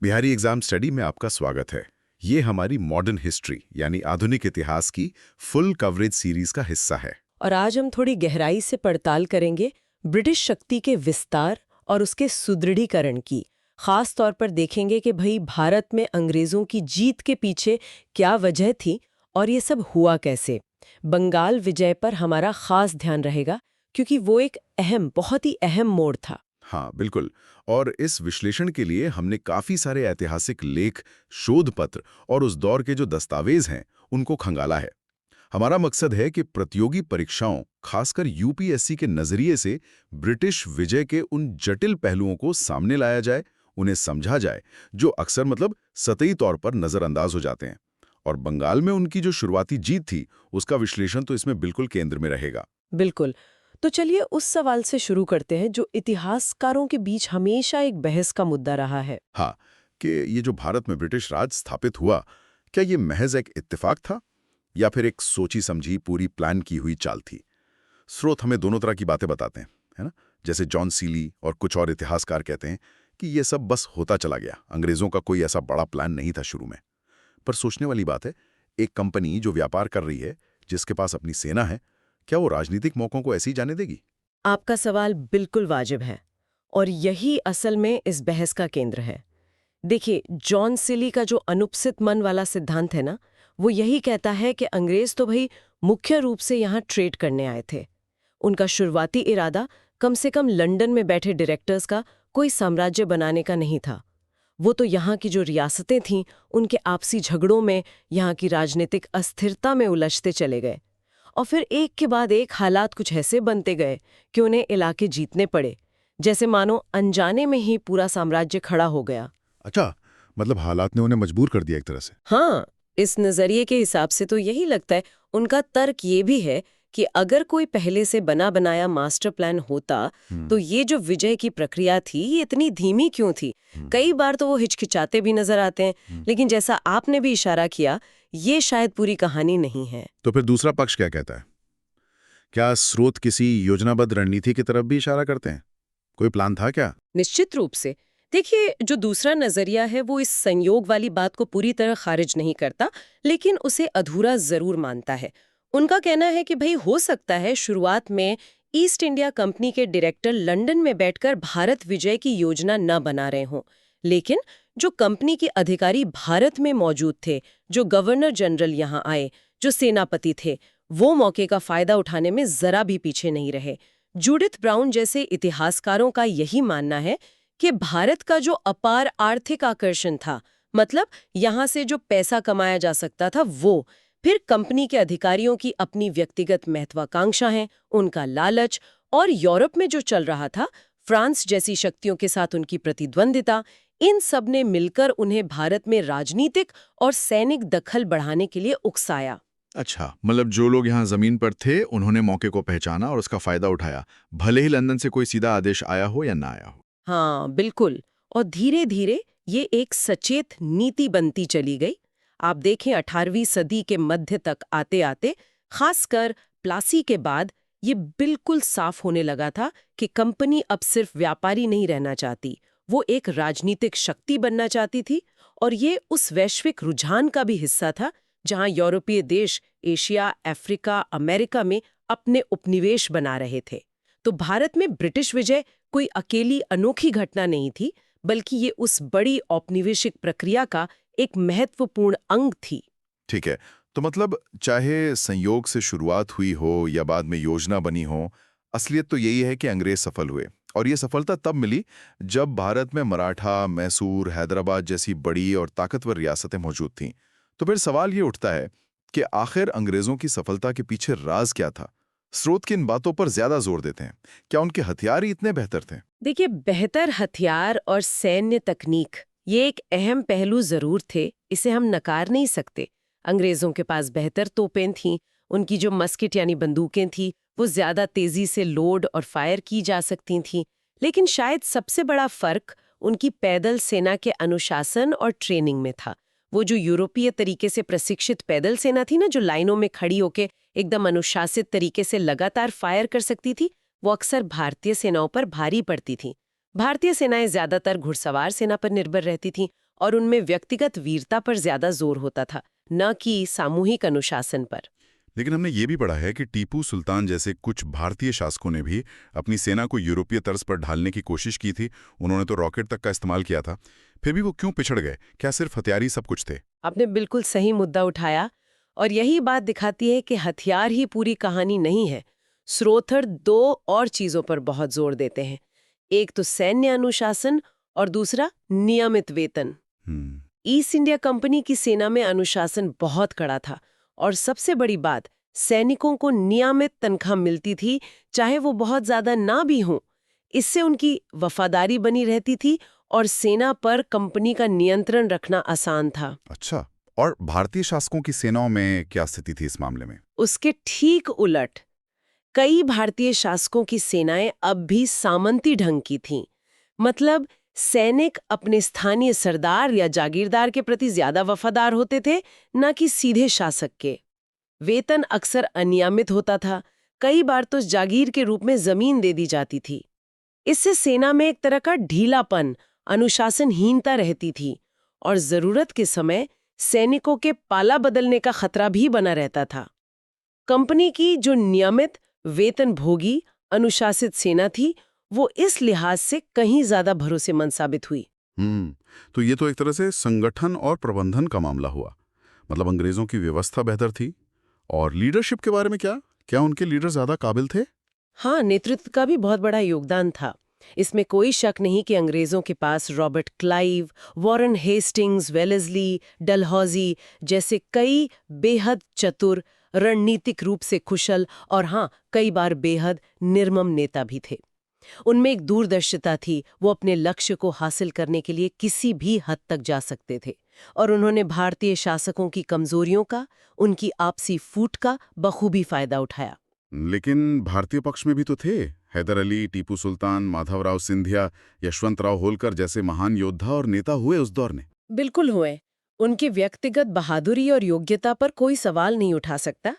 Bihari exam study में आपका स्वागत है। ये हमारी मॉडर्न हिस्ट्री यानी आधुनिक इतिहास की फुल कवरेज सीरीज का हिस्सा है। और आज हम थोड़ी गहराई से पड़ताल करेंगे ब्रिटिश शक्ति के विस्तार और उसके सुदृढ़ीकरण की। खास तौर पर देखेंगे कि भाई भारत में अंग्रेजों की जीत के पीछे क्या वजह थी और ये सब हुआ कैसे। बंगाल विजय पर हमारा खास ध्यान रहेगा क्योंकि वो एक बहुत ही अहम मोड़ था। हाँ बिल्कुल। और इस विश्लेषण के लिए हमने काफी सारे ऐतिहासिक लेख, शोध पत्र और उस दौर के जो दस्तावेज हैं उनको खंगाला है। हमारा मकसद है कि प्रतियोगी परीक्षाओं, खासकर यूपीएससी के नजरिए से ब्रिटिश विजय के उन जटिल पहलुओं को सामने लाया जाए, उन्हें समझा जाए जो अक्सर सतही तौर पर नजरअंदाज हो जाते हैं। और बंगाल में उनकी जो शुरुआती जीत थी उसका विश्लेषण तो इसमें बिल्कुल केंद्र में रहेगा। बिल्कुल। तो चलिए उस सवाल से शुरू करते हैं जो इतिहासकारों के बीच हमेशा एक बहस का मुद्दा रहा है। हाँ, कि ये जो भारत में ब्रिटिश राज स्थापित हुआ, क्या ये महज एक इत्तेफाक था या फिर एक सोची समझी पूरी प्लान की हुई चाल थी? स्रोत हमें दोनों तरह की बातें बताते हैं, है ना? जैसे जॉन सीली और कुछ और इतिहासकार कहते हैं कि ये सब बस होता चला गया, अंग्रेजों का कोई ऐसा बड़ा प्लान नहीं था शुरू में। पर सोचने वाली बात है, एक कंपनी जो व्यापार कर रही है, जिसके पास अपनी सेना है, क्या वो राजनीतिक मौकों को ऐसे ही जाने देगी? आपका सवाल बिल्कुल वाजिब है और यही असल में इस बहस का केंद्र है। देखिए, जॉन सिली का जो अनुपसित मन वाला सिद्धांत है ना, वो यही कहता है कि अंग्रेज तो भाई मुख्य रूप से यहाँ ट्रेड करने आए थे। उनका शुरुआती इरादा कम से कम लंदन में बैठे डायरेक्टर्स का कोई साम्राज्य बनाने का नहीं था। वो तो यहाँ की जो रियासतें थीं, उनके आपसी झगड़ों में, यहाँ की राजनीतिक अस्थिरता में उलझते चले गए। और फिर एक के बाद एक हालात कुछ ऐसे बनते गए कि उन्हें इलाके जीतने पड़े, जैसे मानो अनजाने में ही पूरा साम्राज्य खड़ा हो गया। अच्छा, मतलब हालात ने उन्हें मजबूर कर दिया एक तरह से। हाँ, इस नजरिए के हिसाब से तो यही लगता है। उनका तर्क ये भी है कि अगर कोई पहले से बना बनाया मास्टर प्लान होता तो ये जो विजय की प्रक्रिया थी ये इतनी धीमी क्यों थी। कई बार तो वो हिचकिचाते भी नजर आते हैं, लेकिन जैसा आपने भी इशारा किया, ये शायद पूरी कहानी नहीं है। तो फिर दूसरा पक्ष क्या कहता है? क्या स्रोत किसी योजनाबद्ध रणनीति की तरफ भी इशारा करते हैं? कोई प्लान था क्या? निश्चित रूप से। देखिए, जो दूसरा नजरिया है वो इस संयोग वाली बात को पूरी तरह खारिज नहीं करता, लेकिन उसे अधूरा जरूर मानता है। उनका कहना है कि भाई हो सकता है शुरुआत में ईस्ट इंडिया कंपनी के डायरेक्टर लंदन में बैठकर भारत विजय की योजना न बना रहे हों, लेकिन जो कंपनी के अधिकारी भारत में मौजूद थे, जो गवर्नर जनरल यहाँ आए, जो सेनापति थे, वो मौके का फायदा उठाने में जरा भी पीछे नहीं रहे। जूडिथ ब्राउन जैसे इतिहासकारों का यही मानना है कि भारत का जो अपार आर्थिक आकर्षण था, मतलब यहाँ से जो पैसा कमाया जा सकता था, वो फिर कंपनी के अधिकारियों की अपनी व्यक्तिगत महत्वाकांक्षा है, उनका लालच, और यूरोप में जो चल रहा था, फ्रांस जैसी शक्तियों के साथ उनकी प्रतिद्वंदिता, इन सब ने मिलकर उन्हें भारत में राजनीतिक और सैनिक दखल बढ़ाने के लिए उकसाया। अच्छा, मतलब जो लोग यहाँ जमीन पर थे उन्होंने मौके को पहचाना और उसका फायदा उठाया, भले ही लंदन से कोई सीधा आदेश आया हो या ना आया हो। हाँ बिल्कुल। और धीरे धीरे ये एक सचेत नीति बनती चली गई। आप देखें 18वीं सदी के मध्य तक आते आते, खासकर प्लासी के बाद, ये बिल्कुल साफ होने लगा था कि कंपनी अब सिर्फ व्यापारी नहीं रहना चाहती, वो एक राजनीतिक शक्ति बनना चाहती थी। और ये उस वैश्विक रुझान का भी हिस्सा था जहां यूरोपीय देश एशिया, अफ्रीका, अमेरिका में अपने उपनिवेश बना रहे थे। तो भारत में ब्रिटिश विजय कोई अकेली अनोखी घटना नहीं थी, बल्कि ये उस बड़ी औपनिवेशिक प्रक्रिया का एक महत्वपूर्ण अंग थी। ठीक है, तो मतलब चाहे संयोग से शुरुआत हुई हो या बाद में योजना बनी हो, असलियत तो यही है कि अंग्रेज सफल हुए। और ये सफलता तब मिली जब भारत में मराठा, मैसूर, हैदराबाद जैसी बड़ी और ताकतवर रियासतें मौजूद थीं। तो फिर सवाल ये उठता है कि आखिर अंग्रेजों की सफलता के पीछे राज क्या था? स्रोत किन बातों पर ज्यादा जोर देते हैं? क्या उनके हथियार ही इतने बेहतर थे? देखिए, बेहतर हथियार और सैन्य तकनीक ये एक अहम पहलू जरूर थे, इसे हम नकार नहीं सकते। अंग्रेजों के पास बेहतर तोपें थीं, उनकी जो मस्किट यानी बंदूकें थीं वो ज्यादा तेजी से लोड और फायर की जा सकती थीं। लेकिन शायद सबसे बड़ा फर्क उनकी पैदल सेना के अनुशासन और ट्रेनिंग में था। वो जो यूरोपीय तरीके से प्रशिक्षित पैदल सेना थी ना, जो लाइनों में खड़ी होके एकदम अनुशासित तरीके से लगातार फायर कर सकती थी, वो अक्सर भारतीय सेनाओं पर भारी पड़ती थी। भारतीय सेनाएं ज्यादातर घुड़सवार सेना पर निर्भर रहती थीं और उनमें व्यक्तिगत वीरता पर ज्यादा जोर होता था, न कि सामूहिक अनुशासन पर। लेकिन हमने ये भी पढ़ा है कि टीपू सुल्तान जैसे कुछ भारतीय शासकों ने भी अपनी सेना को यूरोपीय तर्ज पर ढालने की कोशिश की थी। उन्होंने तो रॉकेट तक का इस्तेमाल किया था। फिर भी वो क्यों पिछड़ गए? क्या सिर्फ हथियार ही सब कुछ थे? आपने बिल्कुल सही मुद्दा उठाया, और यही बात दिखाती है कि हथियार ही पूरी कहानी नहीं है। श्रोथर दो और चीजों पर बहुत जोर देते हैं, एक तो सैन्य अनुशासन और दूसरा नियमित वेतन। हम्म। ईस्ट इंडिया कंपनी की सेना में अनुशासन बहुत कड़ा था, और सबसे बड़ी बात, सैनिकों को नियमित तनख्वाह मिलती थी, चाहे वो बहुत ज्यादा ना भी हों। इससे उनकी वफादारी बनी रहती थी और सेना पर कंपनी का नियंत्रण रखना आसान था। अच्छा, और भारतीय शासकों की सेनाओं में क्या स्थिति थी इस मामले में? उसके ठीक उलट, कई भारतीय शासकों की सेनाएं अब भी सामंती ढंग की थीं। मतलब सैनिक अपने स्थानीय सरदार या जागीरदार के प्रति ज्यादा वफादार होते थे, न कि सीधे शासक के। वेतन अक्सर अनियमित होता था, कई बार तो जागीर के रूप में जमीन दे दी जाती थी। इससे सेना में एक तरह का ढीलापन, अनुशासनहीनता रहती थी, और जरूरत के समय सैनिकों के पाला बदलने का खतरा भी बना रहता था। कंपनी की जो नियमित वेतनभोगी अनुशासित सेना थी, वो इस लिहाज से कहीं ज्यादा भरोसेमंद साबित हुई। तो ये तो एक तरह से संगठन और प्रबंधन का मामला हुआ। मतलब अंग्रेजों की व्यवस्था बेहतर थी। और लीडरशिप के बारे में क्या? क्या उनके लीडर ज्यादा काबिल थे? हाँ, नेतृत्व का भी बहुत बड़ा योगदान था। इसमें कोई शक नहीं कि अंग्रेजों के पास Robert Clive, Warren Hastings, Wellesley, Dalhousie जैसे कई बेहद चतुर, रणनीतिक रूप से कुशल और हाँ, कई बार बेहद निर्मम नेता भी थे। उनमें एक दूरदर्शिता थी, वो अपने लक्ष्य को हासिल करने के लिए किसी भी हद तक जा सकते थे, और उन्होंने भारतीय शासकों की कमजोरियों का, उनकी आपसी फूट का बखूबी फायदा उठाया। लेकिन भारतीय पक्ष में भी तो थे हैदर अली, टीपू सुल्तान, माधवराव सिंधिया, यशवंतराव होलकर जैसे महान योद्धा और नेता हुए उस दौर में। बिल्कुल हुए। उनकी व्यक्तिगत बहादुरी और योग्यता पर कोई सवाल नहीं उठा सकता,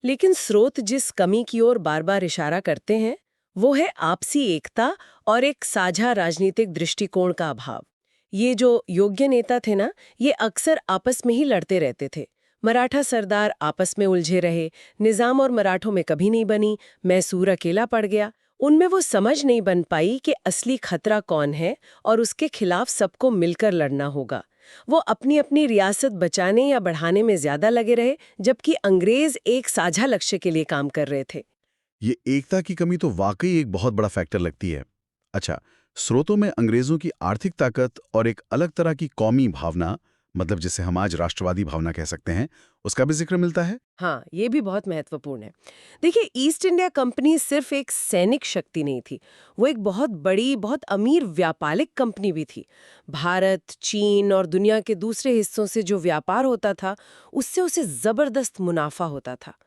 लेकिन स्रोत जिस कमी की ओर बार बार इशारा करते हैं, वो है आपसी एकता और एक साझा राजनीतिक दृष्टिकोण का अभाव। ये जो योग्य नेता थे ना, ये अक्सर आपस में ही लड़ते रहते थे। मराठा सरदार आपस में उलझे रहे, निजाम और मराठों में कभी नहीं बनी, मैसूर अकेला पड़ गया। उनमें वो समझ नहीं बन पाई कि असली खतरा कौन है और उसके खिलाफ सबको मिलकर लड़ना होगा। वो अपनी अपनी रियासत बचाने या बढ़ाने में ज्यादा लगे रहे, जबकि अंग्रेज एक साझा लक्ष्य के लिए काम कर रहे थे। ये एकता की कमी तो वाकई एक बहुत बड़ा फैक्टर लगती है। अच्छा, स्रोतों में अंग्रेजों की आर्थिक ताकत और एक अलग तरह की कौमी भावना, मतलब जिसे हम आज राष्ट्रवादी भावना कह सकते हैं, उसका भी जिक्र मिलता है। हाँ, ये भी बहुत महत्वपूर्ण है। देखिए, ईस्ट इंडिया कंपनी सिर्फ एक सैनिक शक्ति नहीं थी, वो एक बहुत बड़ी, बहुत अमीर व्यापारिक कंपनी भी थी। भारत, चीन और दुनिया के दूसरे हिस्सों से जो व्यापार होता था, उससे उसे जबरदस्त मुनाफा होता था।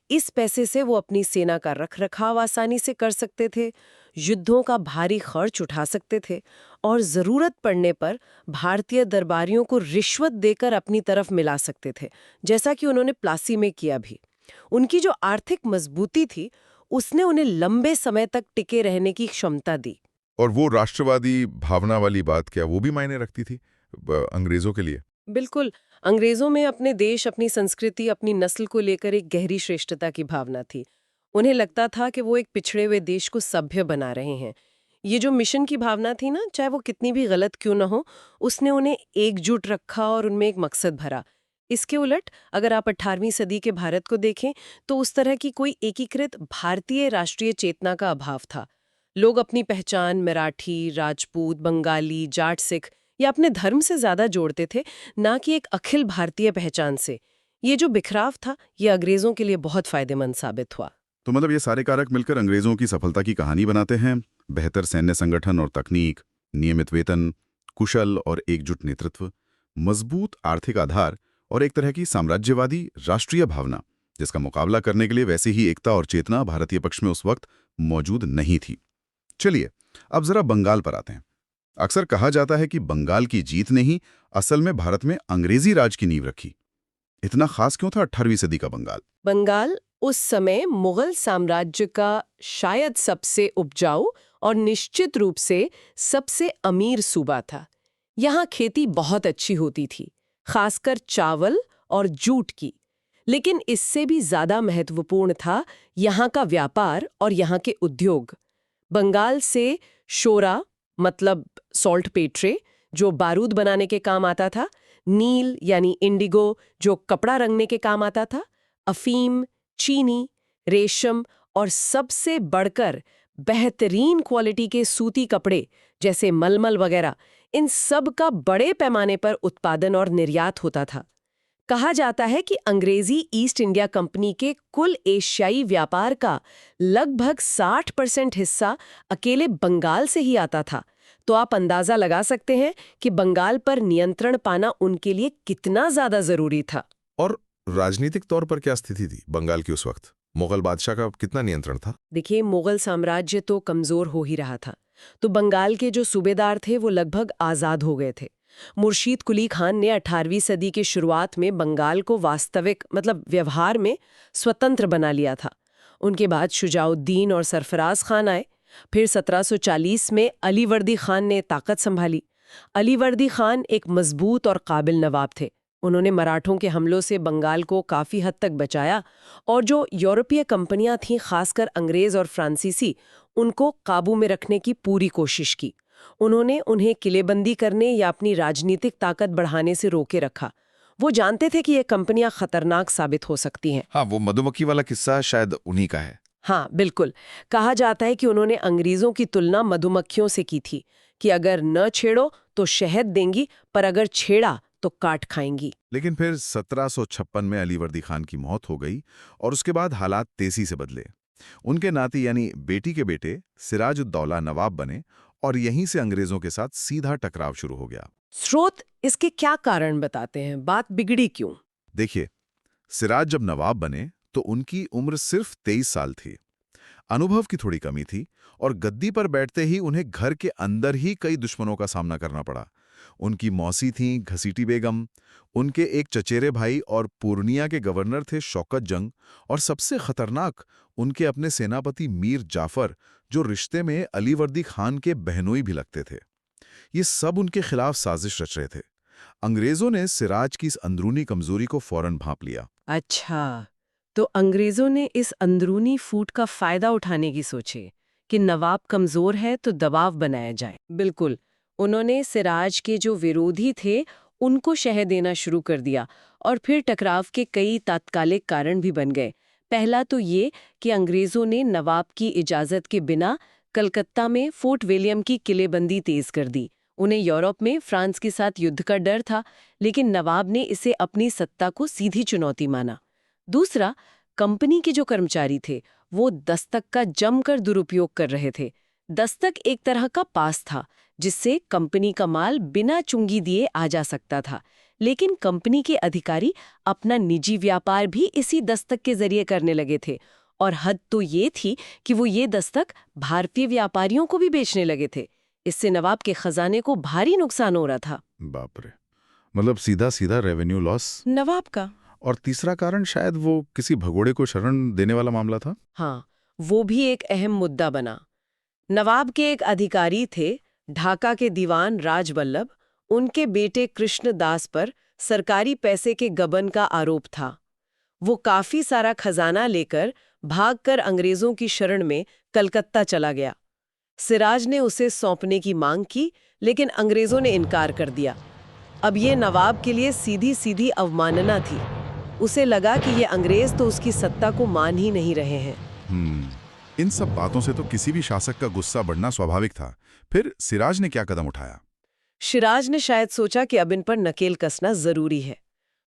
इस पैसे से वो अपनी सेना का रखरखाव आसानी से कर सकते थे, युद्धों का भारी खर्च उठा सकते थे, और जरूरत पड़ने पर भारतीय दरबारियों को रिश्वत देकर अपनी तरफ मिला सकते थे, जैसा कि उन्होंने प्लासी में किया भी। उनकी जो आर्थिक मजबूती थी, उसने उन्हें लंबे समय तक टिके रहने की क्षमता दी। और वो राष्ट्रवादी भावना वाली बात क्या वो भी मायने रखती थी अंग्रेजों के लिए? बिल्कुल, अंग्रेजों में अपने देश, अपनी संस्कृति, अपनी नस्ल को लेकर एक गहरी श्रेष्ठता की भावना थी। उन्हें लगता था कि वो एक पिछड़े हुए देश को सभ्य बना रहे हैं। ये जो मिशन की भावना थी ना, चाहे वो कितनी भी गलत क्यों ना हो, उसने उन्हें एकजुट रखा और उनमें एक मकसद भरा। इसके उलट अगर आप 18वीं सदी के भारत को देखें, तो उस तरह की कोई एकीकृत भारतीय राष्ट्रीय चेतना का अभाव था। लोग अपनी पहचान मराठी, राजपूत, बंगाली, जाट, सिख या अपने धर्म से ज्यादा जोड़ते थे, ना कि एक अखिल भारतीय पहचान से। ये जो बिखराव था, ये अंग्रेजों के लिए बहुत फायदेमंद साबित हुआ। तो मतलब ये सारे कारक मिलकर अंग्रेजों की सफलता की कहानी बनाते हैं। बेहतर सैन्य संगठन और तकनीक, नियमित वेतन, कुशल और एकजुट नेतृत्व, मजबूत आर्थिक आधार और एक तरह की साम्राज्यवादी राष्ट्रीय भावना, जिसका मुकाबला करने के लिए वैसी ही एकता और चेतना भारतीय पक्ष में उस वक्त मौजूद नहीं थी। चलिए, अब जरा बंगाल पर आते हैं। अक्सर कहा जाता है कि बंगाल की जीत ने ही असल में भारत में अंग्रेजी राज की नींव रखी। इतना खास क्यों था 18वीं सदी का बंगाल? बंगाल उस समय मुगल साम्राज्य का शायद सबसे उपजाऊ और निश्चित रूप से सबसे अमीर सूबा था। यहाँ खेती बहुत अच्छी होती थी, खासकर चावल और जूट की। लेकिन इससे भी ज्यादा महत्वपूर्ण था यहाँ का व्यापार और यहाँ के उद्योग। बंगाल से शोरा मतलब सॉल्ट पेट्रे जो बारूद बनाने के काम आता था, नील यानी इंडिगो जो कपड़ा रंगने के काम आता था, अफीम, चीनी, रेशम और सबसे बढ़कर बेहतरीन क्वालिटी के सूती कपड़े जैसे मलमल वगैरह, इन सब का बड़े पैमाने पर उत्पादन और निर्यात होता था। कहा जाता है कि अंग्रेजी ईस्ट इंडिया कंपनी के कुल एशियाई व्यापार का लगभग 60% हिस्सा अकेले बंगाल से ही आता था। तो आप अंदाजा लगा सकते हैं कि बंगाल पर नियंत्रण पाना उनके लिए कितना ज्यादा जरूरी था। और राजनीतिक तौर पर क्या स्थिति थी बंगाल की उस वक्त? मुगल बादशाह का कितना नियंत्रण था? देखिए, मुगल साम्राज्य तो कमजोर हो ही रहा था, तो बंगाल के जो सूबेदार थे वो लगभग आजाद हो गए थे। मुर्शीद कुली खान ने 18वीं सदी के शुरुआत में बंगाल को वास्तविक मतलब व्यवहार में स्वतंत्र बना लिया था। उनके बाद शुजाउद्दीन और सरफराज खान आए। फिर 1740 में अलीवर्दी खान ने ताकत संभाली। अलीवर्दी खान एक मजबूत और काबिल नवाब थे। उन्होंने मराठों के हमलों से बंगाल को काफ़ी हद तक बचाया और जो यूरोपीय कंपनियां थीं, खासकर अंग्रेज़ और फ्रांसीसी, उनको काबू में रखने की पूरी कोशिश की। उन्होंने उन्हें किलेबंदी करने या अपनी राजनीतिक ताकत बढ़ाने से रोके रखा। वो जानते थे कि ये कंपनियां खतरनाक साबित हो सकती हैं। हाँ, वो मधुमक्खी वाला किस्सा शायद उन्हीं का है। हाँ, बिल्कुल। कहा जाता है कि उन्होंने अंग्रेज़ों की तुलना मधुमक्खियों से की थी कि अगर न छेड़ो तो शहद देंगी, पर अगर छेड़ा तो काट खाएंगी। लेकिन फिर 1756 में अलीवर्दी खान की मौत हो गई और उसके बाद हालात तेजी से बदले। उनके नाती यानी बेटी के बेटे सिराजुद्दौला नवाब बने और यहीं से अंग्रेजों के साथ सीधा टकराव शुरू हो गया। स्रोत इसके क्या कारण बताते हैं? बात बिगड़ी क्यों? देखिए, सिराज जब नवाब बने तो उनकी उम्र सिर्फ 23 साल थी। अनुभव की थोड़ी कमी थी और गद्दी पर बैठते ही उन्हें घर के अंदर ही कई दुश्मनों का सामना करना पड़ा। उनकी मौसी थीं घसीटी बेगम, उनके एक चचेरे भाई और पूर्णिया के गवर्नर थे शौकत जंग, और सबसे खतरनाक उनके अपने सेनापति मीर जाफर, जो रिश्ते में अलीवर्दी खान के बहनोई भी लगते थे। ये सब उनके खिलाफ साजिश रच रहे थे। अंग्रेजों ने सिराज की इस अंदरूनी कमजोरी को फौरन भांप लिया। अच्छा, तो अंग्रेजों ने इस अंदरूनी फूट का फायदा उठाने की सोचे कि नवाब कमजोर है तो दबाव बनाया जाए। बिल्कुल, उन्होंने सिराज के जो विरोधी थे उनको शह देना शुरू कर दिया और फिर टकराव के कई तात्कालिक कारण भी बन गए। पहला तो ये कि अंग्रेजों ने नवाब की इजाजत के बिना कलकत्ता में फोर्ट विलियम की किलेबंदी तेज कर दी। उन्हें यूरोप में फ्रांस के साथ युद्ध का डर था, लेकिन नवाब ने इसे अपनी सत्ता को सीधी चुनौती माना। दूसरा, कंपनी के जो कर्मचारी थे वो दस्तक का जमकर दुरुपयोग कर रहे थे। दस्तक एक तरह का पास था जिससे कंपनी का माल बिना चुंगी दिए आ जा सकता था, लेकिन कंपनी के अधिकारी अपना निजी व्यापार भी इसी दस्तक के जरिए करने लगे थे। और हद तो ये थी कि वो ये दस्तक भारतीय व्यापारियों को भी बेचने लगे थे। इससे नवाब के खजाने को भारी नुकसान हो रहा था। बाप रे, मतलब सीधा सीधा रेवेन्यू लॉस नवाब का। और तीसरा कारण शायद वो किसी भगोड़े को शरण देने वाला मामला था। हाँ, वो भी एक अहम मुद्दा बना। नवाब के एक अधिकारी थे ढाका के दीवान राजवल्लभ, उनके बेटे कृष्णदास पर सरकारी पैसे के गबन का आरोप था। वो काफी सारा खजाना लेकर भागकर अंग्रेजों की शरण में कलकत्ता चला गया। सिराज ने उसे सौंपने की मांग की, लेकिन अंग्रेजों ने इनकार कर दिया। अब ये नवाब के लिए सीधी सीधी अवमानना थी। उसे लगा कि ये अंग्रेज तो उसकी सत्ता को मान ही नहीं रहे हैं। इन सब बातों से तो किसी भी शासक का गुस्सा बढ़ना स्वाभाविक था। फिर सिराज ने क्या कदम उठाया? सिराज ने शायद सोचा कि अब इन पर नकेल कसना जरूरी है।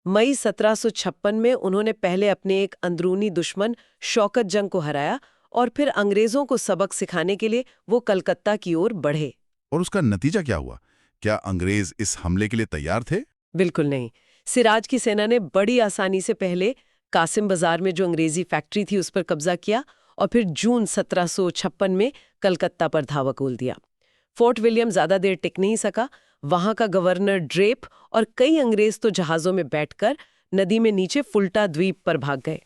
मई 1756 में उन्होंने पहले अपने एक अंदरूनी दुश्मन शौकत जंग को हराया और फिर अंग्रेजों को सबक सिखाने के लिए वो कलकत्ता की ओर बढ़े। और उसका नतीजा क्या हुआ? क्या अंग्रेज इस हमले के लिए तैयार थे? बिल्कुल नहीं। सिराज की सेना ने बड़ी आसानी से पहले कासिम बाजार में जो अंग्रेजी फैक्ट्री थी उस पर कब्जा किया और फिर जून 1756 में कलकत्ता पर धावा खोल दिया। फोर्ट विलियम ज्यादा देर टिक नहीं सका। वहां का गवर्नर ड्रेप और कई अंग्रेज तो जहाजों में बैठकर नदी में नीचे फुल्टा द्वीप पर भाग गए।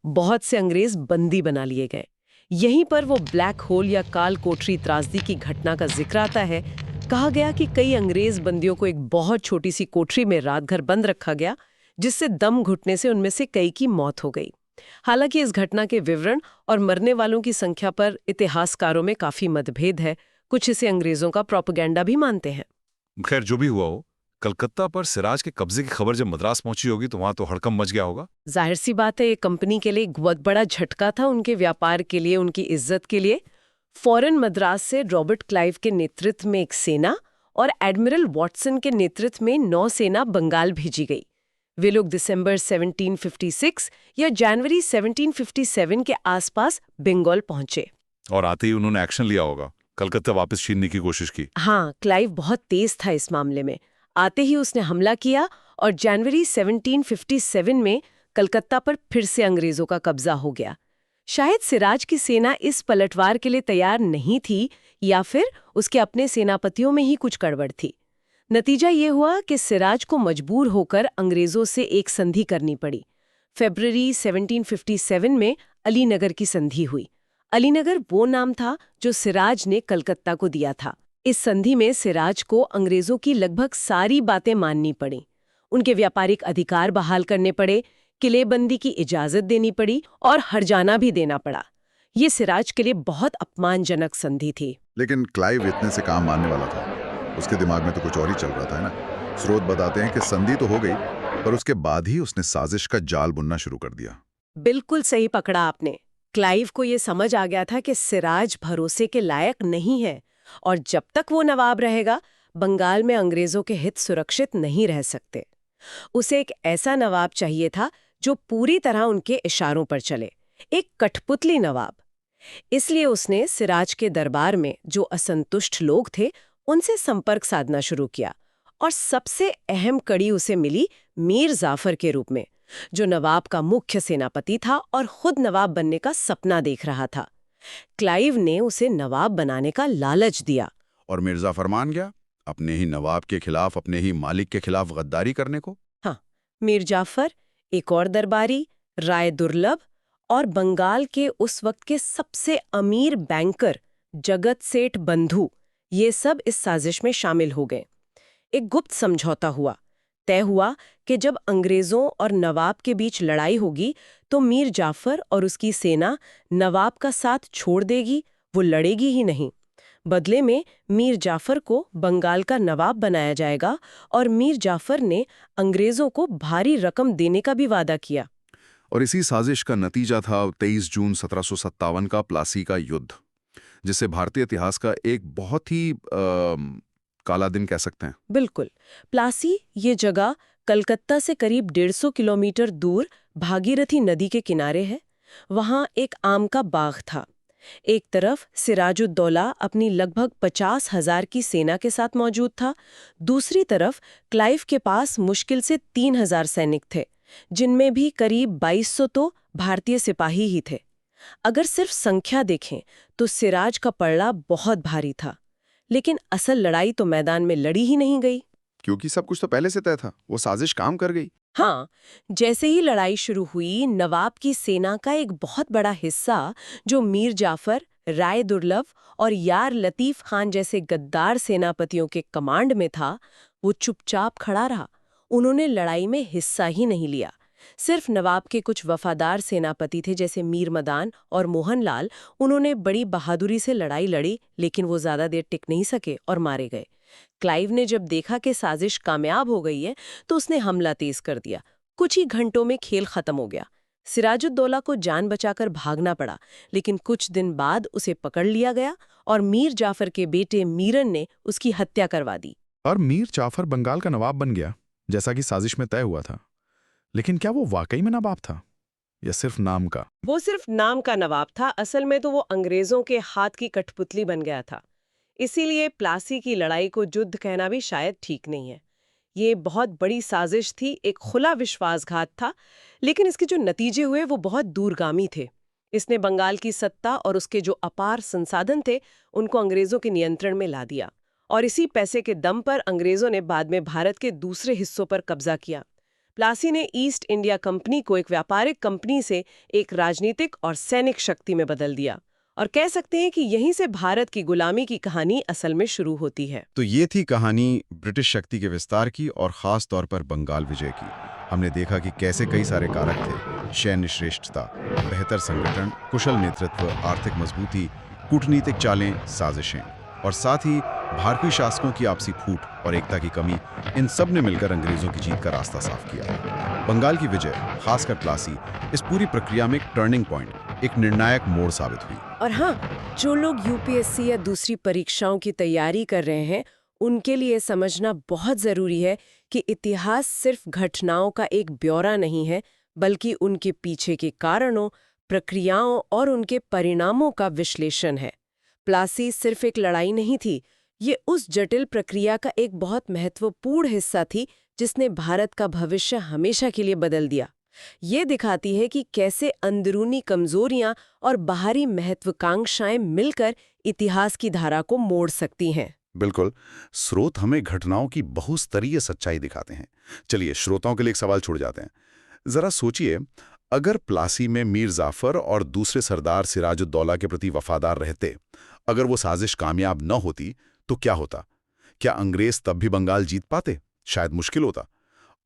बहुत से अंग्रेज बंदी बना लिए गए। यहीं पर वो ब्लैक होल या काल कोठरी त्रासदी की घटना का जिक्र आता है, कहा गया कि कई अंग्रेज बंदियों को एक बहुत छोटी सी कोठरी में रात भर बंद रखा गया, जिससे दम घुटने से उनमें से कई की मौत हो गई। हालांकि इस घटना के विवरण और मरने वालों की संख्या पर इतिहासकारों में काफी मतभेद है। कुछ इसे अंग्रेजों का प्रोपेगेंडा भी मानते हैं। खैर, जो भी हुआ हो, कलकत्ता पर सिराज के कब्जे की खबर जब मद्रास पहुंची होगी तो वहां तो हड़कंप मच गया होगा। जाहिर सी बात है, ये कंपनी के लिए एक बहुत बड़ा झटका था, उनके व्यापार के लिए, उनकी इज्जत के लिए। फौरन मद्रास से रॉबर्ट क्लाइव के नेतृत्व में एक सेना और एडमिरल वॉटसन के नेतृत्व में नौसेना बंगाल भेजी गई। वे लोग दिसंबर 1756 या जनवरी 1757 के आसपास बंगाल पहुंचे। और आते ही उन्होंने एक्शन लिया होगा, कलकत्ता वापस छीनने की कोशिश की। हाँ, क्लाइव बहुत तेज था इस मामले में। आते ही उसने हमला किया और जनवरी 1757 में कलकत्ता पर फिर से अंग्रेजों का कब्जा हो गया। शायद सिराज की सेना इस पलटवार के लिए तैयार नहीं थी, या फिर उसके अपने सेनापतियों में ही कुछ गड़बड़ थी। नतीजा ये हुआ कि सिराज को मजबूर होकर अंग्रेजों से एक संधि करनी पड़ी। फरवरी 1757 में अलीनगर की संधि हुई। अलीनगर वो नाम था जो सिराज ने कलकत्ता को दिया था। इस संधि में सिराज को अंग्रेजों की लगभग सारी बातें माननी पड़ी। उनके व्यापारिक अधिकार बहाल करने पड़े, किलेबंदी की इजाजत देनी पड़ी और हर्जाना भी देना पड़ा। ये सिराज के लिए बहुत अपमानजनक संधि थी। लेकिन क्लाइव इतने से काम मानने वाला था? उसके दिमाग में तो कुछ और ही चल रहा था, है ना? स्रोत बताते हैं कि संधि तो हो गई, पर उसके बाद ही उसने साजिश का जाल बुनना शुरू कर दिया। बिल्कुल सही पकड़ा आपने। क्लाइव को ये समझ आ गया था कि सिराज भरोसे के लायक नहीं है, और जब तक वो नवाब रहेगा, बंगाल में अंग्रेजों के हित सुरक्षित नहीं रह सकते। उसे एक ऐसा नवाब चाहिए था जो पूरी तरह उनके इशारों पर चले, एक कठपुतली नवाब। इसलिए उसने सिराज के दरबार में जो असंतुष्ट लोग थे, उनसे संपर्क साधना शुरू किया, और सबसे अहम कड़ी उसे मिली मीर जाफर के रूप में, जो नवाब का मुख्य सेनापति था और खुद नवाब बनने का सपना देख रहा था। क्लाइव ने उसे नवाब बनाने का लालच दिया। और मिर्जा फरमान गया अपने ही नवाब के खिलाफ, अपने ही मालिक के खिलाफ गद्दारी करने को। हाँ, मीर जाफर, एक और दरबारी, राय दुर्लभ और बंगाल के उस वक्त के सबसे अमीर बैंकर जगत सेठ बंधु, ये सब इस साजिश में शामिल हो गए। एक गुप्त समझौता हुआ। तय हुआ कि जब अंग्रेजों और नवाब के बीच लड़ाई होगी तो मीर जाफर और उसकी सेना नवाब का साथ छोड़ देगी, वो लड़ेगी ही नहीं। बदले में मीर जाफर को बंगाल का नवाब बनाया जाएगा, और मीर जाफर ने अंग्रेजों को भारी रकम देने का भी वादा किया। और इसी साजिश का नतीजा था 23 जून 1757 का प्लासी का युद्ध, जिसे भारतीय इतिहास का एक बहुत ही काला दिन कह सकते हैं। बिल्कुल। प्लासी ये जगह कलकत्ता से करीब 150 किलोमीटर दूर भागीरथी नदी के किनारे है। वहाँ एक आम का बाग था। एक तरफ सिराजुद्दौला अपनी लगभग 50,000 की सेना के साथ मौजूद था। दूसरी तरफ क्लाइव के पास मुश्किल से 3,000 सैनिक थे, जिनमें भी करीब 2,200 तो भारतीय सिपाही ही थे। अगर सिर्फ संख्या देखें तो सिराज का पलड़ा बहुत भारी था, लेकिन असल लड़ाई तो मैदान में लड़ी ही नहीं गई। क्योंकि सब कुछ तो पहले से तय था, वो साजिश काम कर गई। हाँ, जैसे ही लड़ाई शुरू हुई, नवाब की सेना का एक बहुत बड़ा हिस्सा, जो मीर जाफर, राय दुर्लभ और यार लतीफ खान जैसे गद्दार सेनापतियों के कमांड में था, वो चुपचाप खड़ा रहा। उन्होंने लड़ाई में हिस्सा ही नहीं लिया। सिर्फ नवाब के कुछ वफादार सेनापति थे, जैसे मीर मदान और मोहनलाल। उन्होंने बड़ी बहादुरी से लड़ाई लड़ी, लेकिन वो ज्यादा देर टिक नहीं सके और मारे गए। क्लाइव ने जब देखा कि साजिश कामयाब हो गई है, तो उसने हमला तेज कर दिया। कुछ ही घंटों में खेल खत्म हो गया। सिराजुद्दौला को जान बचाकर भागना पड़ा, लेकिन कुछ दिन बाद उसे पकड़ लिया गया और मीर जाफर के बेटे मीरन ने उसकी हत्या करवा दी। और मीर जाफर बंगाल का नवाब बन गया, जैसा कि साजिश में तय हुआ था। लेकिन क्या वो वाकई में नवाब था या सिर्फ नाम का? वो सिर्फ नाम का नवाब था। असल में तो वो अंग्रेजों के हाथ की कठपुतली बन गया था। इसीलिए प्लासी की लड़ाई को युद्ध कहना भी शायद ठीक नहीं है। ये बहुत बड़ी साजिश थी, एक खुला विश्वासघात था, लेकिन इसके जो नतीजे हुए वो बहुत दूरगामी थे। इसने बंगाल की सत्ता और उसके जो अपार संसाधन थे, उनको अंग्रेजों के नियंत्रण में ला दिया, और इसी पैसे के दम पर अंग्रेजों ने बाद में भारत के दूसरे हिस्सों पर कब्जा किया। प्लासी ने ईस्ट इंडिया कंपनी को एक व्यापारिक कंपनी से एक राजनीतिक और सैनिक शक्ति में बदल दिया, और कह सकते हैं कि यहीं से भारत की गुलामी की कहानी असल में शुरू होती है। तो ये थी कहानी ब्रिटिश शक्ति के विस्तार की और ख़ास तौर पर बंगाल विजय की। हमने देखा कि कैसे कई सारे कारक थे, सैन्य श्रेष्ठता, बेहतर संगठन, कुशल नेतृत्व, आर्थिक मजबूती, कूटनीतिक चालें, साजिशें और साथ ही भारतीय शासकों की आपसी फूट और एकता की कमी, इन सब ने मिलकर अंग्रेजों की जीत का रास्ता साफ किया। बंगाल की विजय, खासकर प्लासी, इस पूरी प्रक्रिया में एक टर्निंग पॉइंट, एक निर्णायक मोड़ साबित हुई। और हाँ, जो लोग यूपीएससी या दूसरी परीक्षाओं की तैयारी कर रहे हैं, उनके लिए समझना बहुत जरूरी है कि इतिहास सिर्फ घटनाओं का एक ब्यौरा नहीं है, बल्कि उनके पीछे के कारणों, प्रक्रियाओं और उनके परिणामों का विश्लेषण है। प्लासी सिर्फ एक लड़ाई नहीं थी, ये उस जटिल प्रक्रिया का एक बहुत महत्वपूर्ण हिस्सा थी जिसने भारत का भविष्य हमेशा के लिए बदल दिया। ये दिखाती है कि कैसे अंदरूनी कमजोरियां और बाहरी महत्वाकांक्षाएं मिलकर इतिहास की धारा को मोड़ सकती हैं। बिल्कुल, स्रोत हमें घटनाओं की बहुस्तरीय सच्चाई दिखाते हैं। चलिए, श्रोताओं के लिए एक सवाल छोड़ जाते हैं। जरा सोचिए, अगर प्लासी में मीर जाफर और दूसरे सरदार सिराजुद्दौला के प्रति वफादार रहते, अगर वो साजिश कामयाब न होती, तो क्या होता? क्या अंग्रेज तब भी बंगाल जीत पाते? शायद मुश्किल होता।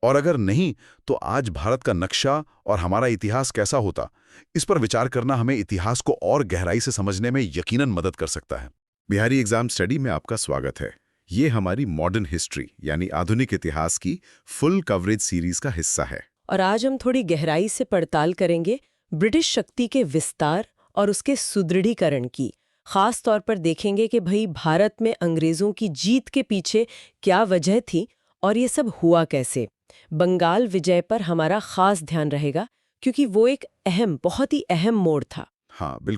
और अगर नहीं, तो आज भारत का नक्शा और हमारा इतिहास कैसा होता? इस पर विचार करना हमें इतिहास को और गहराई से समझने में यकीनन मदद कर सकता है। बिहारी एग्जाम स्टडी में आपका स्वागत है। ये हमारी मॉडर्न हिस्ट्री यानी आधुनिक इतिहास की फुल कवरेज सीरीज का हिस्सा है। और आज हम थोड़ी गहराई से पड़ताल करेंगे ब्रिटिश शक्ति के विस्तार और उसके सुदृढ़ीकरण की। खास तौर पर देखेंगे कि भाई भारत में अंग्रेजों की जीत के पीछे क्या वजह थी और ये सब हुआ कैसे। बंगाल विजय पर हमारा खास ध्यान रहेगा क्योंकि वो एक बहुत ही अहम मोड़ था। हाँ, बिल्कुल।